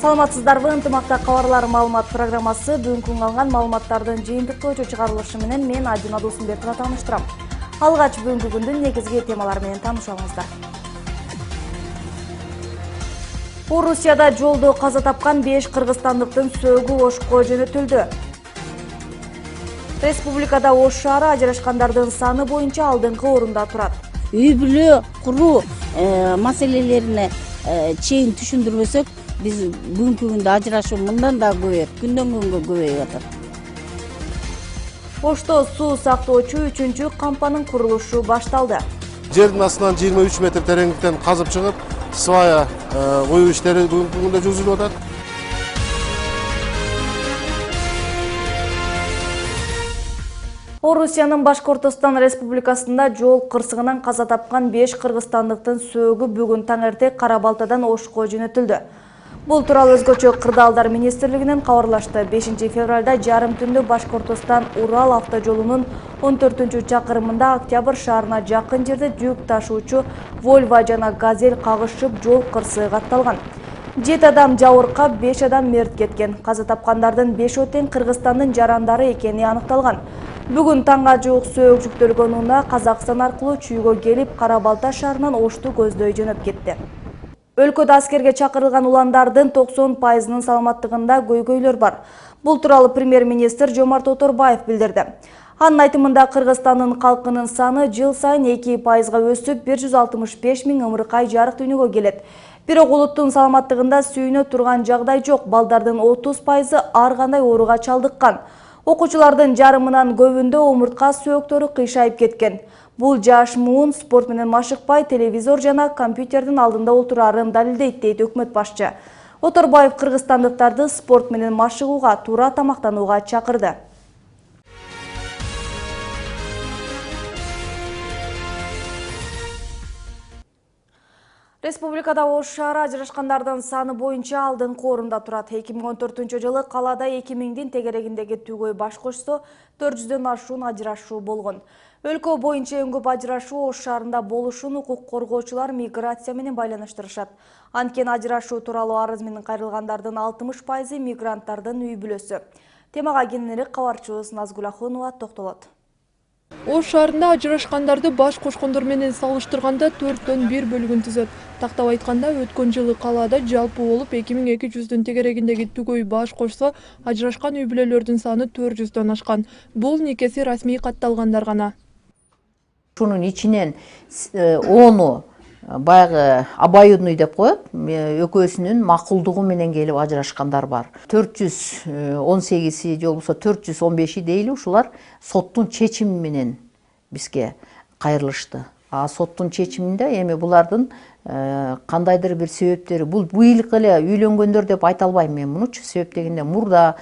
Саламатсыздарбы, ынтымакта кабарлар маалымат программасы бүгүнкү алган маалыматтардын жыйынтыктоочу чыгарылышы менен мен Адина Досумбекова тааныштырам. Алгач бүгүнкү күндүн негизги темалары менен таанышыңыздар. Орусияда жолдо каза тапкан 5 кыргызстандыктын сөөгү Ошко жөнөтүлдү. Республикада Ош шаары ажырашкандардын саны боюнча алдыңкы орунда турат. Үй бүлө куруу маселелерине чейин түшүндүрбөсөк, биз бүгүнкү күндө ажырашуу мындан да көбөйөт, күндөн күнгө көбөйүп атат. Ошто суу сактоочу 3-чү кампанын курулушу башталды. Жердин астынан 23 метр тереңдиктен казып чыгып, свая коюу иштери бүгүнкү күндө жүргүзүлүп атат. Орусиянын Башкортостон Республикасында жол кырсыгынан каза тапкан 5 кыргызстандыктын сөөгү бүгүн таңерте Кара-Балтадан Ошко жөнөтүлдү. Бул тууралуу өзгөчө Кырдаалдар министрлигинен кабарлашты. 5 февралда жарым түндө Башкортостон Урал автожолунун 14-чакырымында Октябрь шаарына жакын жерде жүк ташуучу Volvo жана Газель кагышып, жол кырсыгы катталган. 7 адам жабыркап, 5 адам мерт кеткен. Каза тапкандардын 5 тең Кыргызстандын жарандары экени аныкталган. Бүгүн таңга жук сөөгү жүктөлгөн унаа Казакстан аркылуу Чүйгө келип, Кара-Балта шаарынан Ошту көздөй жөнөп кетти. Өлкөдө аскерге чакырылган уландардын 90%-нын саламаттыгында көйгөйлөр бар. Бул тууралуу премьер-министр Жомарт Оторбаев билдирди. Анын айтымында Кыргызстандын калкынын саны жыл сайын 2%-га өсүп, 165 000 ымыркай жарык дүйнөгө келет. Бирок улуттун саламаттыгында сүйүнө турган жагдай жок. Балдардын 30%-ы ар кандай ооруга чалдыккан. Окуучулардын жарымынан көбүндө омуртка сөөктөрү кыйшайып кеткен. Бул жаш муун спорт менен машыкпай, телевизор жана компьютердин алдында отурарын далилдейт, дейт өкмөт башчы. Оторбаев кыргызстандыктарды спорт менен машыгууга, туура тамактанууга чакырды. Республикада Ош шаары ажырашкандардын саны боюнча алдыңкы орунда турат. 2014-жылы калаада 2000-дин тегерегиндеги түгөй баш кошсо 400дөн ашуун ажырашуу болгон. Өлкө боюнча эң көп ажырашуу Ош шаарында болушун укук коргоочулар миграция менен байланыштырышат. Анткени ажырашуу тууралуу арыз менен кайрылгандардын 60%-ы мигранттардын үй бүлөсү. Темага кененирээк кабарчыбыз Назгүл Ахунова токтолот. Ош шаарында ажырашкандарды баш кошкондор менен салыштырганда 4төн 1 бөлүгүн түзөт. Тактап айтканда, өткөн жылы калаада жалпы болуп 2200дүн тегерегиндеги түгөй баш кошсо, ажырашкан үй бүлөлөрдүн саны 400дөн ашкан. Бул никеси расмий катталгандар гана. Шунун ичинен 10-у баягы обоюдный деп коет, экөөсүнүн макулдугу менен келип ажырашкандар бар. 418 же болбосо 415 дейли, ушулар соттун чечими менен бизге кайрылышты. А соттун чечиминде эми булардын кандайдыр бир себептери, бул быйыл эле үйлөнгөндөр деп айта албайм мен мунучу, себеп дегенде мурда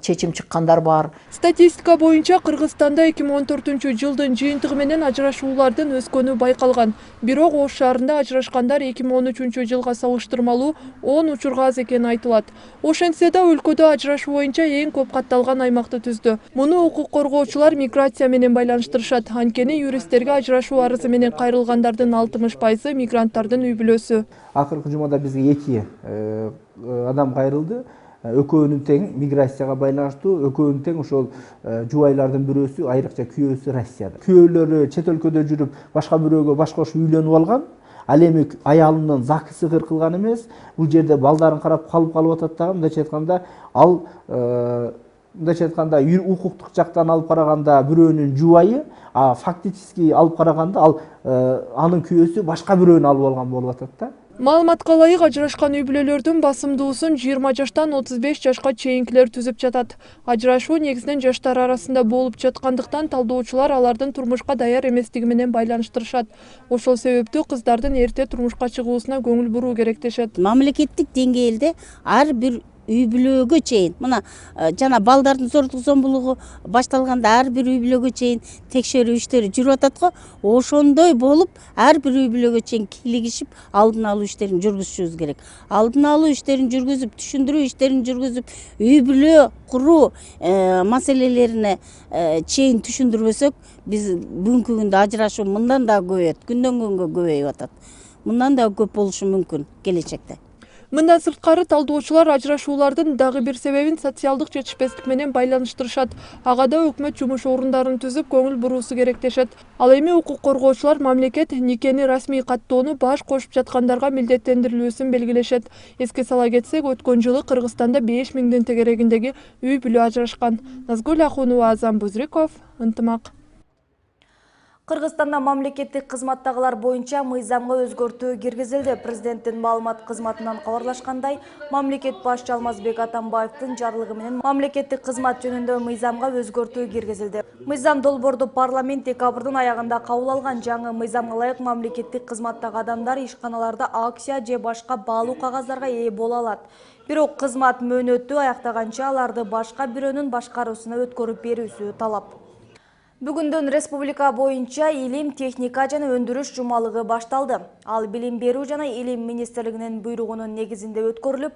чечим чыккандар бар. Статистика боюнча Кыргызстанда 2014-жылдын жыйынтыгы менен ажырашуулардын өскөнү байкалган. Бирок Ош шаарында ажырашкандар 2013-жылга салыштырмалуу 10 учурга аз экени айтылат. Ошентсе да өлкөдө ажырашуу боюнча эң көп катталган аймакты түздү. Муну укук коргоочулар миграция менен байланыштырышат. Анткени юристтерге ажырашуу арызы менен кайрылгандардын 60%-ы мигранттардын үй бүлөсү. Акыркы жумада бизге 2 адам кайрылды. Экөөнүн тең миграцияга байланыштуу, экөөнүн тең ошол жубайлардын бирөөсү, айрыкча күйөөсү Россияда. Күйөөлөрү чет өлкөдө жүрүп, башка бирөөгө баш кошуп үйлөнүп алган. Ал эми аялынын закысы кыркылган эмес. Бул жерде балдарын карап калып атат дагы. Мындайча айтканда, укуктук жактан алып караганда бирөөнүн жубайы, а фактически алып караганда ал анын күйөөсү башка бирөөнү алып алган болуп атат да. Маалыматка ылайык, ажырашкан үй бүлөлөрдүн басымдуусун 20 жаштан 35 жашка чейинкилер түзүп жатат. Ажырашуу негизинен жаштар арасында болуп жаткандыктан талдоочулар алардын турмушка даяр эместиги менен байланыштырышат. Ошол себептүү кыздардын эрте турмушка чыгуусуна көңүл буруу керек дешет. Мамлекеттик деңгээлде ар бир үй бүлөгө чейин, мына жана балдардын зордук зомбулугу башталганда ар бир үй бүлөгө чейин текшерүү иштери жүрүп атат го. Ошондой болуп, ар бир үй бүлөгө чейин кийлигишип, алдын алуу иштерин жүргүзүшүбүз керек. Алдын алуу иштерин жүргүзүп, түшүндүрүү иштерин жүргүзүп, үй бүлө куруу маселелерине чейин түшүндүрбөсөк, биз бүгүнкү күндө ажырашуу мындан да көбөйөт, күндөн күнгө көбөйүп атат. Мындан да көп болушу мүмкүн келечекте. Мындан сырткары талдоочулар ажырашуулардын дагы бир себебин социалдык жетишпестик менен байланыштырышат. Ага да өкмөт жумуш орундарын түзүп көңүл буруусу керек дешет. Ал эми укук коргоочулар мамлекет никени расмий каттоону баш кошуп жаткандарга милдеттендирилүүсүн белгилешет. Эске сала кетсек, өткөн жылы Кыргызстанда 5000 тегерегиндеги үй бүлө ажырашкан. Назгүл Ахунова, Азам Бузриков, Ынтымак. Кыргызстанда мамлекеттик кызматтагылар боюнча мыйзамга өзгөртүү киргизилди. Президенттин маалымат кызматынан кабарлашкандай, мамлекет башчы Алмазбек Атамбаевдин жарлыгы менен мамлекеттик кызмат жөнүндө мыйзамга өзгөртүү киргизилди. Мыйзам долбоорду парламент декабрдын аягында кабыл алган. Жаңы мыйзамга ылайык мамлекеттик кызматтагы адамдар ишканаларда акция же башка баалуу кагаздарга ээ боло алат. Бирок кызмат мөөнөтү аяктаганча аларды башка бирөөнүн башкаруусуна өткөрүп берүүсү талап. Бүгүндөн республика боюнча илим, техника жана өндүрүш жумалыгы башталды. Ал билим берүү жана илим министрлигинин буйругунун негизинде өткөрүлүп,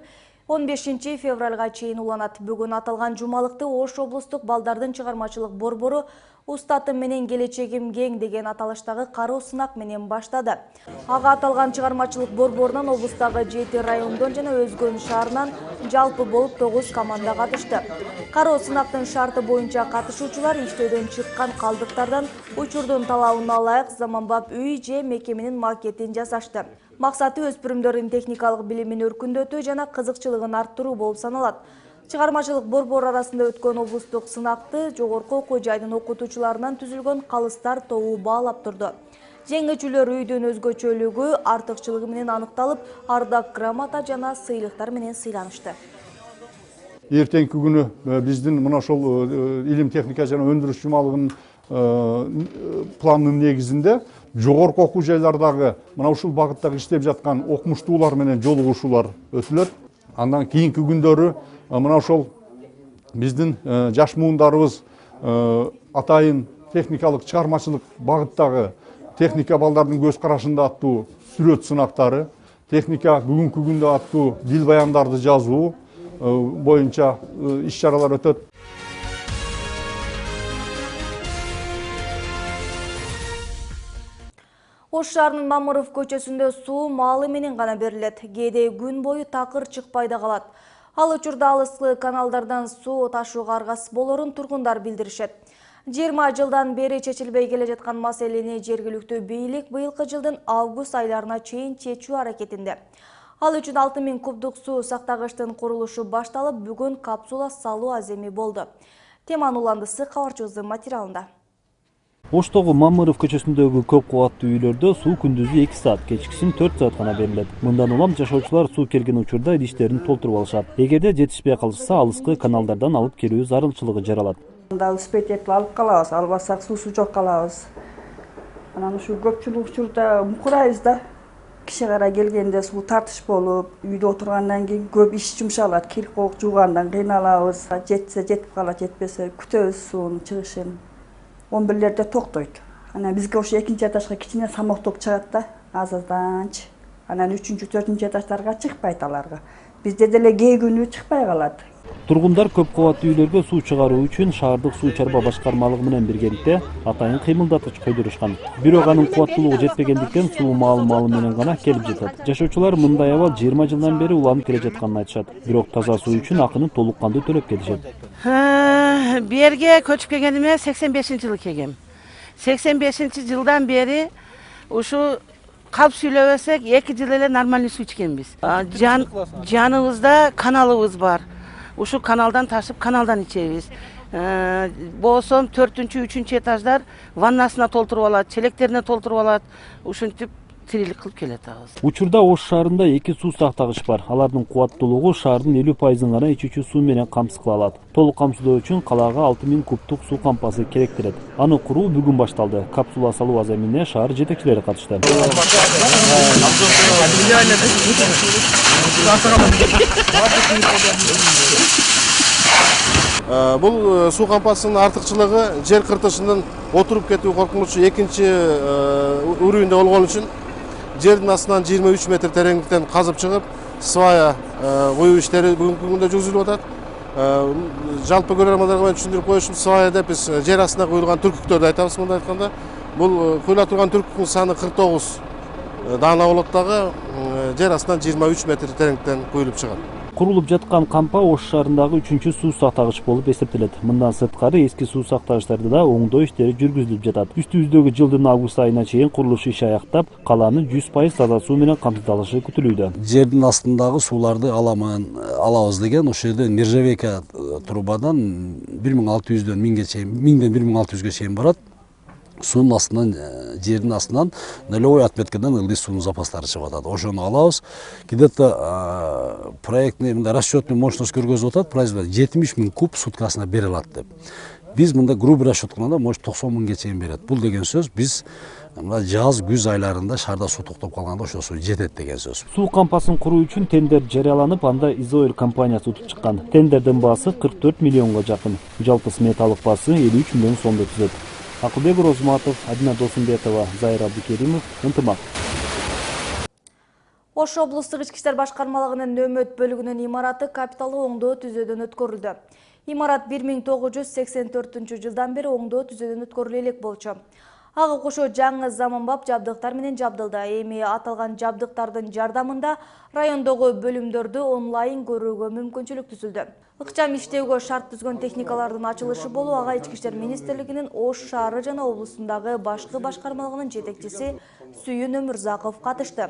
15 февралга чейин уланат. Бүгүн аталган жумалыкты Ош облустук балдардын чыгармачылык борбору «Устатым менен келечегим кең» деген аталыштагы кароо сынак менен баштады. Ага аталган чыгармачылык борборунан облустагы 7 райондон жана Өзгөн шаарынан жалпы болуп 9 команда катышты. Кароо сынактын шарты боюнча катышуучулар иштөөдөн чыккан калдыктардан учурдун талабына ылайык заманбап үй же мекеменин макетин жасашты. Максаты өспүрүмдөрдүн техникалык билимин өркүндөтүү жана кызыкчылыгын арттыруу болуп саналат. Чыгармачылык борбор арасында өткөн облустук сынакты жогорку окуу жайдын окутуучуларынан түзүлгөн калыстар тобу баалап турду. Жеңүүчүлөр үйдүн өзгөчөлүгү, артыкчылыгы менен аныкталып, ардак грамота жана сыйлыктар менен сыйланышты. Эртеңки күнү биздин мына ошол илим, техника жана өндүрүш жумалыгынын планынын негизинде жогорку окуу жайлардагы мына ушул багыттагы иштеп жаткан окумуштуулар менен жолугушуулар өтүлөт. Андан кийинки күндөрү мына ошол биздин жаш муундарыбыз атайын техникалык чыгармачылык багыттагы техника балдардын көз карашында аттуу сүрөт сынактары, техника бүгүнкү күндө аттуу дил баяндарды жазуу боюнча иш-чаралар өтөт. Ош шаарынын Мамыров көчөсүндө суу маалы менен гана берилет. Кээде күн бою такыр чыкпай да калат. Ал учурда алыскы каналдардан суу ташууга аргасыз болорун тургундар билдиришет. 20 жылдан бери чечилбей келе жаткан маселени жергиликтүү бийлик быйылкы жылдын август айларына чейин чечүү аракетинде. Ал үчүн 6000 кубдук суу сактагычтын курулушу башталып, бүгүн капсула салуу аземи болду. Теманын уландысы кабарчыбыздын материалында. Оштогу Мамыров көчөсүндөгү көп кубаттуу үйлөрдө суу күндүзү 2 саат, кечкисин 4 саат гана берилет. Мындан улам жашоочулар суу келген учурда идиштерин толтуруп алышат. Эгерде жетишпей калышса, алыскы каналдардан алып келүү зарылчылыгы жаралат. Анда успеть этип алып калабыз, албасак суусу жок калабыз. Анан ушу көпчүлүк учурда мукурайбыз да. Киши кара келгенде суу тартыш болуп, үйдө отургандан кийин көп иш жумшалат, кир кок жуугандан кыйналабыз. Жетсе жетип калат, жетпесе күтөбүз суунун чыгышын. 11-лерде токтойт. Анан бизге ошо экинчи этажга кичине самоктук чыгат да, азазданчы. Анан 3-4 этаждарга чыкпайт аларга. Бизде деле кээ күнү чыкпай калат. Тургундар көп кабаттуу үйлөргө суу чыгаруу үчүн шаардык суу чарба башкармалыгы менен биргеликте атайын кыймылдаткыч койдурушкан. Бирок анын кубаттуулугу жетпегендиктен суу маалы менен гана келип жатат. Жашоочулар мындай абал 20 жылдан бери уланып келе жатканын айтышат. Бирок таза суу үчүн акынын толук кандуу төлөп келишет. Берге көчүп келгениме 85-жылы келгем. 85-жылдан бери ушу калп сүйлөбөсөк 2 жыл эле нормальный суу ичкенбиз. Жаныбызда каналыбыз бар. Ушу каналдан ташып, каналдан ичебиз. Болсом 4-3 этаждар ваннасына толтуруп алат, челектерине толтуруп алат. Ушинтип тирилик кылып келатабыз. Учурда Ош шаарында 2 суу сактагыч бар. Алардын кубаттуулугу шаардын 50% гана ичүүчү суу менен камсыз кыла алат. Толук камсыздоо үчүн калаага 6000 кубтук суу кампасы керектирет. Аны куруу бүгүн башталды. Капсула салуу аземине шаар жетекчилери катышты. Бул суу кампасынын артыкчылыгы жер кыртышынын отуруп кетүү коркунучу экинчи уровеньде болгон үчүн жердин астынан 23 метр тереңдиктен казып чыгып, свая коюу иштери бүгүнкү күндө жүргүзүлүп атат. Жалпы көрөрмандарга мен түшүндүрүп коюшум, свая деп биз жер астына куюлган түркүктөрдү айтабыз. Мындай айтканда, бул куюла турган түркүктүн саны 49 даана болот дагы. жер астынан 23 метр тереңдіктен құйылып шығады. Курулуп жаткан кампа Ош шаарындагы 3-чү суу сактагыч болуп эсептелет. Мындан сырткары эски суу сактагычтарда да оңдоо иштери жүргүзүлүп жатат. Үстүбүздөгү жылдын август айына чейин курулуш иши аяктап, калааны 100% таза суу менен камсыздалышы күтүлүүдө. Жердин астындагы сууларды алабыз деген ошол жерде нержавейка трубадан 1600дөн 1600ге чейин барат. Суунун астынан, жердин астынан нулевой отметкадан ылдый суунун запастары чыгып атат. Ошону алабыз. Где-то проектный расчетный мощность көргөзүп атат. Производитель 70 000 куб суткасына бере алат деп. Биз мында грубый расчет кылганда может 90 000ге чейин берет. Бул деген сөз биз жаз, күз айларында шаарда суу токтоп калганда ошо суу жетет деген сөз. Суу кампасын куруу үчүн тендер жарыяланып, анда Изоэль компаниясы утуп чыккан. Тендердин баасы 44 миллионго жакын. Жалпы сметалык баасы 53 миллион сомду түзөт. Акылбек Розматов, Адина Досумбетова, Зайра Абдукеримов, ынтымак. Ош облустук ички иштер башкармалыгынын нөмөт бөлүгүнүн имараты капиталдуу оңдоо түзөөдөн өткөрүлдү. Имарат 1984-жылдан бери оңдоо түзөөдөн өткөрүлө элек болчу. Ага кошо жаңы заманбап жабдыктар менен жабдылды. Эми аталган жабдыктардын жардамында райондогу бөлүмдөрдү онлайн көрүүгө мүмкүнчүлүк түзүлдү. Ыкчам иштөөгө шарт түзгөн техникалардын ачылышы болуу ага Ички иштер министрлигинин Ош шаары жана облусундагы башкы башкармалыгынын жетекчиси Сүйүн Өмүрзаков катышты.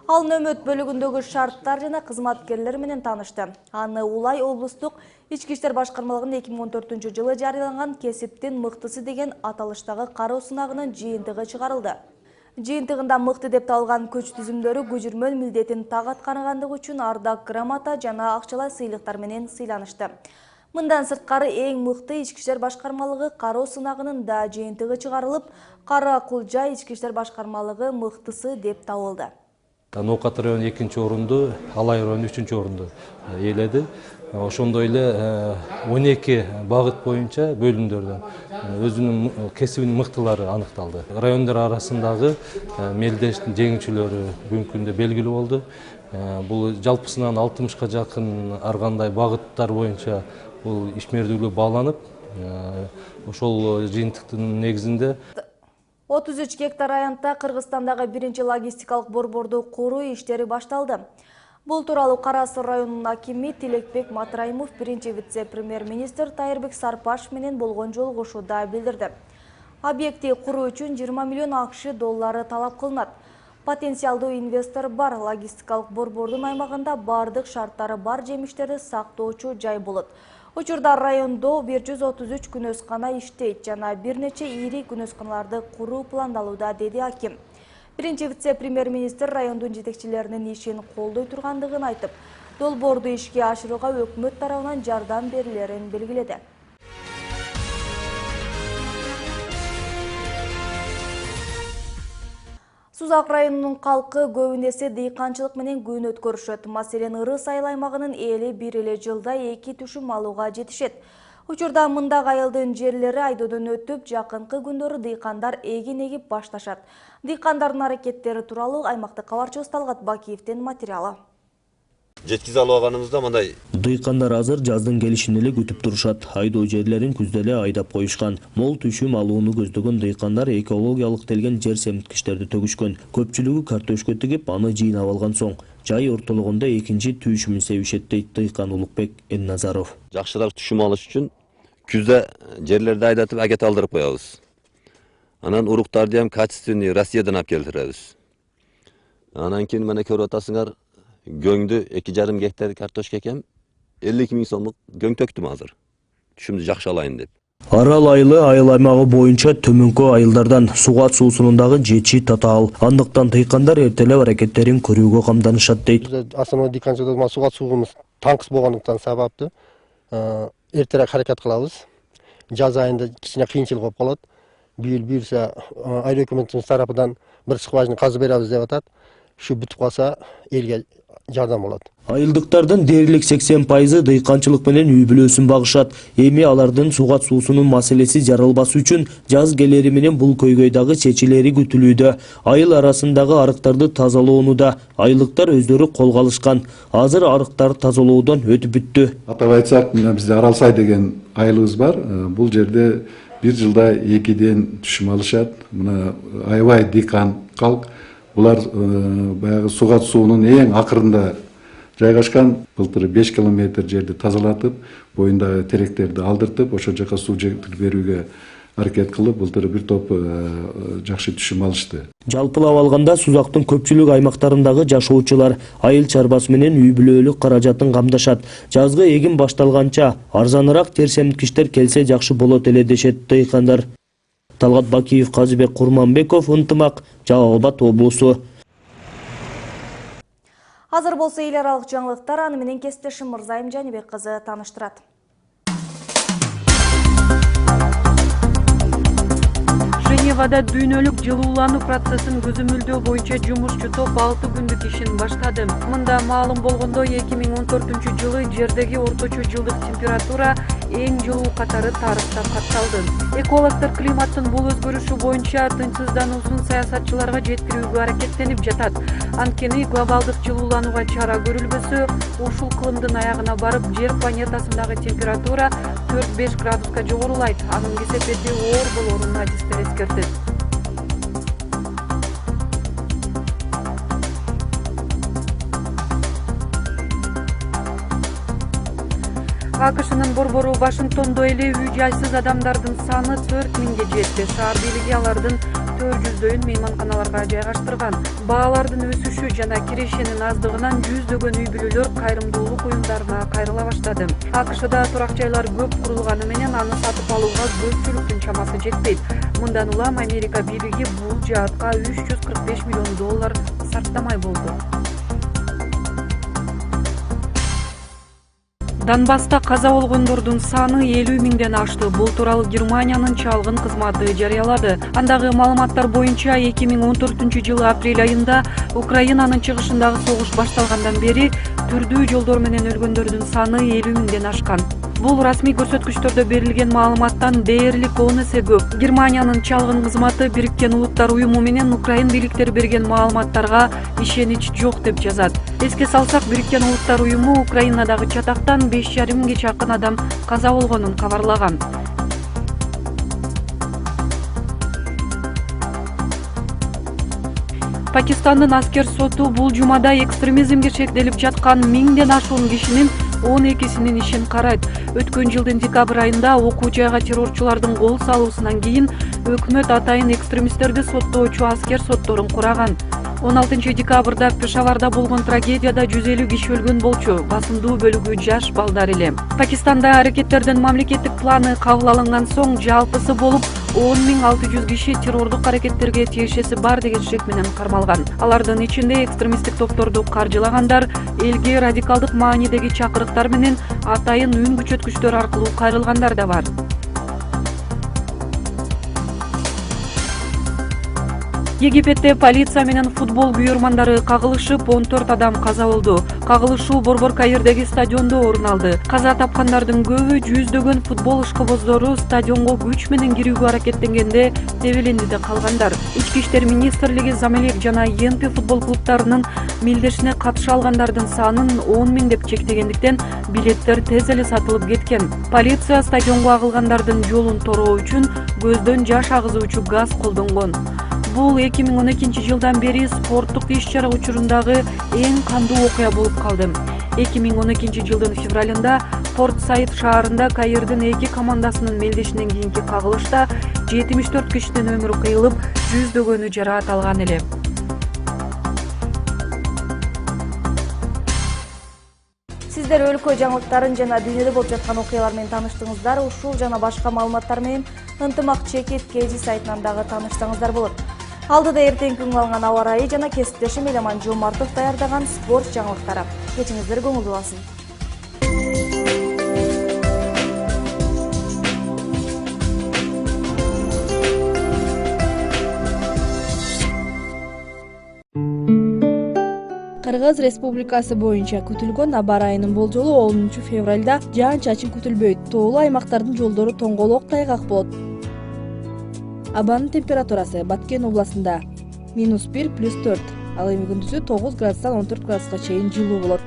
Ал нөмөт бөлүгүндөгү шарттар жана кызматкерлер менен таанышты. Аны улай облустук Ички иштер башкармалыгынын 2014-жылы жарыяланган кесиптин мыктысы деген аталыштагы кароо сынагынын жыйынтыгы чыгарылды. Жыйынтыгында мыкты деп табылган күч түзүмдөрү көжүрмөн милдетин так аткаргандыгы үчүн ардак грамота жана акчалай сыйлыктар менен сыйланышты. Мындан сырткары эң мыкты ички иштер башкармалыгы кароо сынагынын да жыйынтыгы чыгарылып, Кара Кулжа ички иштер башкармалыгы мыктысы деп табылды. Ноокат району 2-орунду, Алай району 3-орунду ээледи. Ошондой эле 12 багыт боюнча бөлүмдөрдөн өзүнүн кесибинин мыктылары аныкталды. Райондор арасындагы мелдештин жеңүүчүлөрү бүгүнкү күндө белгилүү болду. Бул жалпысынан 60ка жакын ар кандай багыттар боюнча бул ишмердүүлүк бааланып, ошол жыйынтыктын негизинде 33 гектар аянтта Кыргызстандагы биринчи логистикалык борборду куруу иштери башталды. Бул тууралуу Кара Суу районунун акими Тилекбек Матраимов биринчи вице-премьер-министр Тайырбек Сарпашев менен болгон жолугушууда билдирди. Объекти куруу үчүн 20 миллион акш доллары талап кылынат. Потенциалдуу инвестор бар, логистикалык борбордун аймагында бардык шарттары бар жемиштерди сактоочу жай болот. Учурда райондо 133 күнөскана иштейт жана бир нече ири күнөсканаларды куруу пландалууда, деди аким. Биринчи вице-премьер-министр райондун жетекчилеринин ишин колдой тургандыгын айтып, долбоорду ишке ашырууга өкмөт тарабынан жардам берилерин белгиледи. Сузак районунун калкы көбүнесе дыйканчылык менен күн өткөрүшөт. Маселен, Ырыс айыл аймагынын эли бир эле жылда 2 түшүм алууга жетишет. Учурда мындагы айылдын жерлери айдоодон өтүп, жакынкы күндөрү дыйкандар эгин эгип башташат. Дыйкандардын аракеттери тууралуу аймактык кабарчыбыз Талгат Бакиевдин материалы. Жеткизе алганыбызда мындай. Дыйкандар азыр жаздын келишин эле күтүп турушат. Айдоо жерлерин күздө эле айдап коюшкан. Мол түшүм алууну көздөгөн дыйкандар экологиялык делген жер семиткичтерди төгүшкөн. Көпчүлүгү картошка тигип, аны жыйнап алган соң жай ортологунда экинчи түшүмүн себишет, дейт дыйкан Улукбек Энназаров. Жакшыраак түшүм алыш үчүн күздө жерлерди айдатып агет алдырып коебуз. Анан уруктарды ham качественный Россиядан алып келтиребиз. Анан кийин мына көрүп атасыңар, göңдү 2,5 гектар картошка экем 52 000 сомдук göң төктүм азыр. Түшүмдү жакшы алайын деп. Арал айылы айыл аймагы боюнча төмөнкү айылдардан сугат суусунундагы жетиши татаал. Андыктан дыйкандар эртелеп аракеттерин көрүүгө камданышат, дейт. Основной дыйканчылыгыбыз сугат суубуз таңкыс болгондуктан сабаптуу эртерээк аракет кылабыз. Жаз айында кичине кыйынчылык болуп калат. Буюрса айыл өкмөтүнүн тарапынан бир скважина казып беребиз деп атат. Şu бүтүп калса элге жардам болот. Айылдыктардын дээрлик 80% дыйканчылык менен үй бүлөсүн багышат. Эми алардын сугат суусунун маселеси жаралбас үчүн жаз келери менен бул көйгөйдагы чечилери күтүлүүдө. Айыл арасындагы арыктарды тазалоону да айылдыктар өздөрү колго алышкан. Азыр арыктарды тазалоодон өтүп бүттү. Атап айтсак, бизде Аралсай деген айылыбыз бар. Бул жерде бир жылда 2ден түшүм алышат. Мына аябай дыйкан калк. Булар баягы сугат суунун эң акырында жайгашкан. Былтыр 5 километр жерди тазалатып, боюндагы теректерди алдыртып, ошол жака суу жеткирип берүүгө аракет кылып, былтыр бир топ жакшы түшүм алышты. Жалпылап алганда Сузактын көпчүлүк аймактарындагы жашоочулар айыл чарбасы менен үй бүлөлүк каражатын камдашат. Жазгы эгин башталганча арзаныраак жер семирткичтер келсе жакшы болот эле дешет дыйкандар. Талгат Бакиев, Казыбек Курманбеков, Ынтымак, Жалал Абад облусу. Азыр болсо эл аралык жаңылыктар, аны менен кесиптешим Мырзайым Жаныбек кызы тааныштырат. Женевада дүйнөлүк жылуулануу процессин көзөмөлдөө боюнча жумушчу топ 6 күндүк ишин баштады. Мында маалым болгондой 2014-жылы жердеги орточо жылдык температура эң жылуу катары тарыхта катталды. Экологдор климаттын бул өзгөрүшү боюнча тынчсыздануусун саясатчыларга жеткирүүгө аракеттенип жатат. Анткени глобалдык жылууланууга чара көрүлбөсө, ушул кылымдын аягына барып, жер планетасындагы температура 4-5 градуска жогорулайт. Анын кесепети оор болорун адистер эскертет. АКШнын борбору Вашингтондо эле үй жайсыз адамдардын саны 4000ге жетти. Шаар бийлиги алардын 400дөйүн мейманканаларга жайгаштырган. Баалардын өсүшү жана кирешенин аздыгынан жүздөгөн үй бүлөлөр кайрымдуулук уюмдарына кайрыла баштады. АКШда турак жайлар көп курулганы менен аны сатып алууга көпчүлүктүн чамасы жетпейт. Мындан улам Америка бийлиги бул жаатка $345 миллион сарптамай болду. Донбасста каза болгондордун саны 50 миңден ашты. Бул тууралуу Германиянын чалгын кызматы жарыялады. Андагы маалыматтар боюнча 2014-жылы апрель айында Украинанын чыгышындагы согуш башталгандан бери түрдүү жолдор менен өлгөндөрдүн саны 50 миңден ашкан. Бул расмий көрсөткүчтөрдө берилген маалыматтан дээрлик 10 эсе көп. Германиянын чалгын кызматы Бириккен Улуттар уюму менен Украин бийликтери берген маалыматтарга ишенич жок деп жазат. Эске салсак, Бириккен Улуттар уюму Украинадагы чатактан 5,5 миңге чакын адам каза болгонун кабарлаган. Пакистандын аскер соту бул жумада экстремизмге шектелип жаткан 1000ден ашуун кишинин 12-синин ишин карайт. Өткөн жылдын декабрь айында окуу жайга террорчулардын кол салуусунан кийин өкмөт атайын экстремисттерди соттоочу аскер сотторун кураган. 16 декабрда Пешаварда болгон трагедияда 150 киши өлгөн болчу. Басымдуу бөлүгү жаш балдар эле. Пакистанда аракеттердин мамлекеттик планы кабыл алынган соң жалпысы болуп 10,600 киши террордук аракеттерге тиешеси бар деген шек менен кармалган. Алардын ичинде экстремисттик топторду каржылагандар, элге радикалдык маанидеги чакырыктар менен атайын үн күчөткүчтөр аркылуу кайрылгандар да бар. Египетте полиция менен футбол күйөрмандары кагылышып 14 адам каза болду. Кагылышуу Борбор Каирдеги стадиондо орун алды. Каза тапкандардын көбү жүздөгөн футбол ишкыбоздору стадионго күч менен кирүүгө аракеттенгенде тебелендиде калгандар. Ички иштер министрлиги Замелек жана ЕНП футбол клубтарынын мелдешине катыша алгандардын санын 10 миң деп чектегендиктен билеттер тез эле сатылып кеткен. Полиция стадионго агылгандардын жолун тороо үчүн көздөн жаш агызуучу газ колдонгон. Бул 2012 жылдан бери спорттук иш-чара учурундагы эң кандуу окуя болуп калды. 2012 жылдын февралында Порт Саид шаарында Каирдин 2 командасынын мелдешинен кийинки кагылышта 74 кишинин өмүрү кыйылып, жүздөгөнү жараат алган эле. Сиздер өлкө жаңылыктарын жана дүйнөдө болуп жаткан окуялар менен тааныштыңыздар. Ушул жана башка маалыматтар менен Ынтымак Чекит Кези сайтынан дагы тааныштыңыздар болот. Алдыда эртең күнгө алган аба ырайы жана кесиптешим Эламан Жомартов даярдаган спорт жаңылыктары. Кечиңиздер көңүлдүү болсун. Кыргыз Республикасы боюнча күтүлгөн аба ырайынын болжолу 10 февралда жаан-чачын күтүлбөйт. Тоолуу аймактардын жолдору тоңголок тайгак болот. Абанын температурасы Баткен областында -1 + 4, ал эми күндүзү 9 градустан 14 градуска чейин жылуу болот.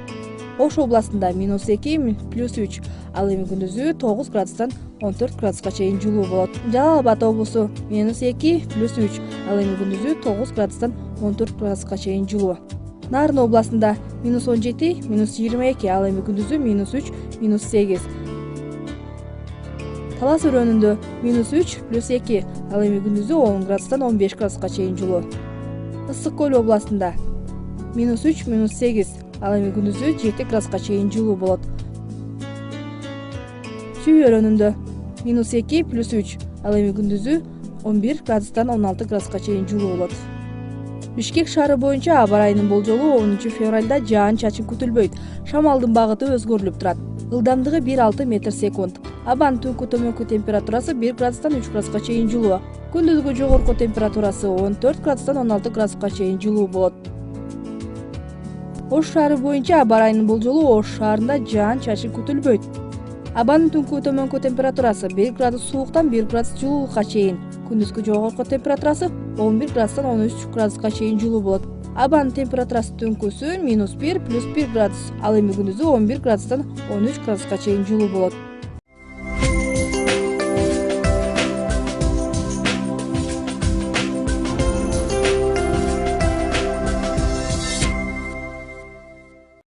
Ош областында -2, +3, ал эми күндүзү 9 градустан 14 градуска чейин жылуу болот. Жалал Абад облусу -2, +3, ал эми күндүзү 9 градустан 14 градуска чейин жылуу. Нарын областында -17, -22, ал эми күндүзү -3, -8. Талас өрөөнүндө -3, +2, ал эми күндүзү 10 градустан 15 градуска чейин жылуу. Ысык көл областында -3, -8, ал эми күндүзү 7 градуска чейин жылуу болот. Чүй өрөөнүндө -2, +3, ал эми күндүзү 11 градустан 16 градуска чейин жылуу болот. Бишкек шаары боюнча аба ырайынын болжолу 10 февралда жаан-чачын күтүлбөйт. Шамалдын багыты өзгөрүлүп турат. Ылдамдыгы 1,6 метр/секунд. Абанын түнкү төмөнкү температурасы 1 градустан 3 градуска чейин жылуу. Күндүзгү жогорку температурасы 14 градустан 16 градуска чейин жылуу болот. Ош шаары боюнча аба ырайынын болжолу Ош шаарында жаан-чачын күтүлбөйт. Абанын түнкү төмөнкү температурасы 1 градус сууктан 1 градус жылуулукка чейин. Күндүзгү жогорку температурасы 11 градустан 13 градуска чейин жылуу болот. Абанын температурасы түнкүсү -1, +1 градус, ал эми күндүзү 11 градустан 13 градуска чейин жылуу болот.